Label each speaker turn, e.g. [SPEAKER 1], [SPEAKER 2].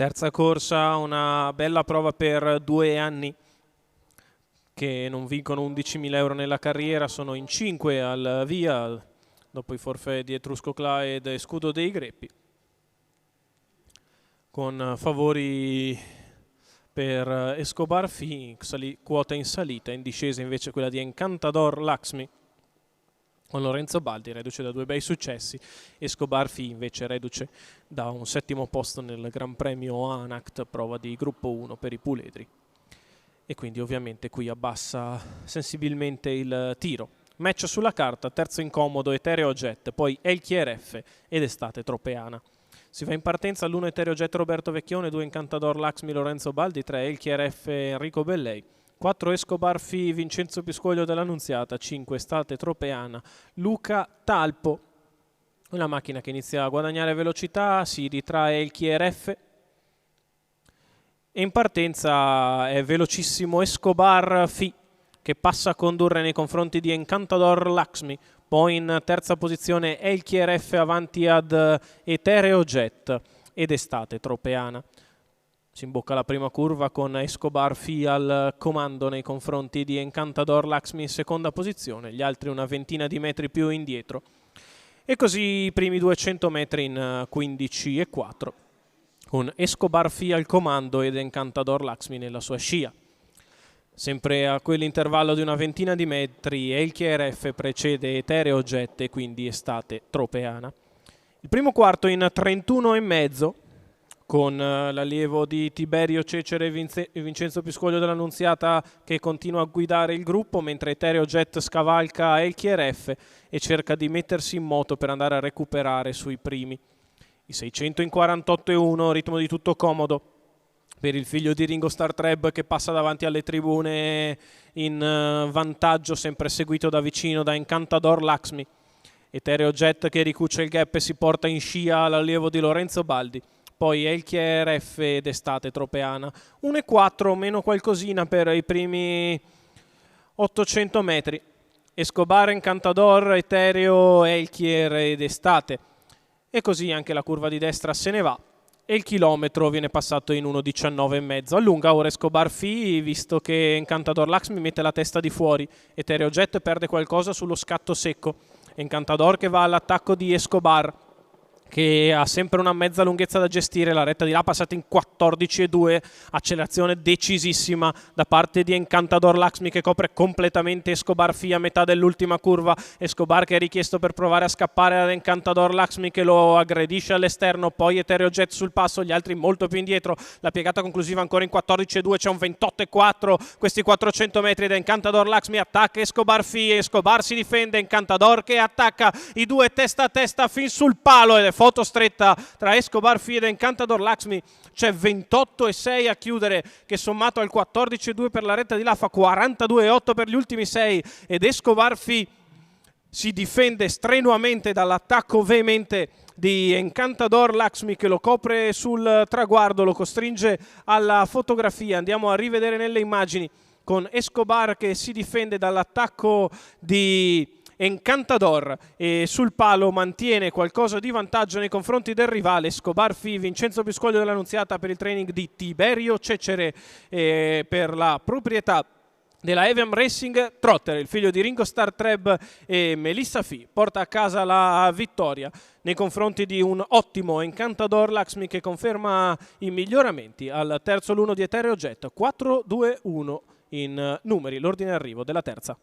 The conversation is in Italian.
[SPEAKER 1] Terza corsa, una bella prova per 2 anni che non vincono 11.000 euro nella carriera, sono in 5 al via dopo i forfait di Etrusco Clyde e Scudo dei Greppi, con favori per Escobar Fi, quota in salita, in discesa invece quella di Encantador Laxmi con Lorenzo Baldi, reduce da 2 bei successi. Escobar Fi invece reduce da un 7° posto nel Gran Premio Anact, prova di gruppo 1 per i puledri, e quindi ovviamente qui abbassa sensibilmente il tiro. Match sulla carta, terzo incomodo Etereo Jet, poi Elchier F ed Estate Tropeana. Si va in partenza all'1 Etereo Jet Roberto Vecchione, 2 Encantador Laxmi Lorenzo Baldi, 3 Elchier F Enrico Bellei, 4 Escobar Fi Vincenzo Piscoglio dell'Annunziata, 5 Estate Tropeana Luca Talpo. Una macchina che inizia a guadagnare velocità, si ritrae Elchier F e in partenza è velocissimo Escobar Fi che passa a condurre nei confronti di Encantador Laxmi. Poi in terza posizione Elchier F avanti ad Etereo Jet ed Estate Tropeana. Si imbocca la prima curva con Escobar Fi al comando nei confronti di Encantador Laxmi in seconda posizione, gli altri una ventina di metri più indietro. E così i primi 200 metri in 15,4 con Escobar Fi al comando ed Encantador Laxmi nella sua scia. Sempre a quell'intervallo di una ventina di metri Elchier F precede Etereo Jet e quindi Estate Tropeana. Il primo quarto in 31,5 con l'allievo di Tiberio Cecere e Vincenzo Piscoglio dell'Annunziata che continua a guidare il gruppo, mentre Etereo Jet scavalca Elchier F e cerca di mettersi in moto per andare a recuperare sui primi. I 600 in 48,1, ritmo di tutto comodo per il figlio di Ringo Starr Treb che passa davanti alle tribune in vantaggio, sempre seguito da vicino da Encantador Laxmi. Etereo Jet che ricuce il gap e si porta in scia l'allievo di Lorenzo Baldi. Poi Elchier F ed Estate Tropeana. 1,4 meno qualcosina per i primi 800 metri. Escobar, Encantador, Etereo, Elchier ed Estate. E così anche la curva di destra se ne va. E il chilometro viene passato in 1,19,5. Allunga ora Escobar Fi, visto che Encantador Laxmi mette la testa di fuori. Etereo Jet perde qualcosa sullo scatto secco. Encantador che va all'attacco di Escobar, che ha sempre una mezza lunghezza da gestire, la retta di là passata in 14,2, accelerazione decisissima da parte di Encantador Laxmi che copre completamente Escobar Fi a metà dell'ultima curva. Escobar che è richiesto per provare a scappare ad Encantador Laxmi che lo aggredisce all'esterno, poi Etereo Jet sul passo, gli altri molto più indietro, la piegata conclusiva ancora in 14,2, c'è un 28,4 questi 400 metri da Encantador Laxmi, attacca Escobar Fi, Escobar si difende, Encantador che attacca, i due testa a testa fin sul palo ed è foto stretta tra Escobar Fi ed Encantador Laxmi. C'è 28,6 a chiudere, che sommato al 14,2 per la retta di là fa 42,8 per gli ultimi 6, ed Escobar Fi si difende strenuamente dall'attacco veemente di Encantador Laxmi che lo copre sul traguardo, lo costringe alla fotografia. Andiamo a rivedere nelle immagini con Escobar che si difende dall'attacco di Encantador e sul palo mantiene qualcosa di vantaggio nei confronti del rivale. Escobar Fi, Vincenzo Piscoglio dell'Annunziata per il training di Tiberio Cecere per la proprietà della Evian Racing Trotter, il figlio di Ringo Starr Treb e Melissa Fi porta a casa la vittoria nei confronti di un ottimo Encantador Laxmi che conferma i miglioramenti al terzo l'1 di Etereo Jet. 4-2-1 in numeri, l'ordine d'arrivo della terza.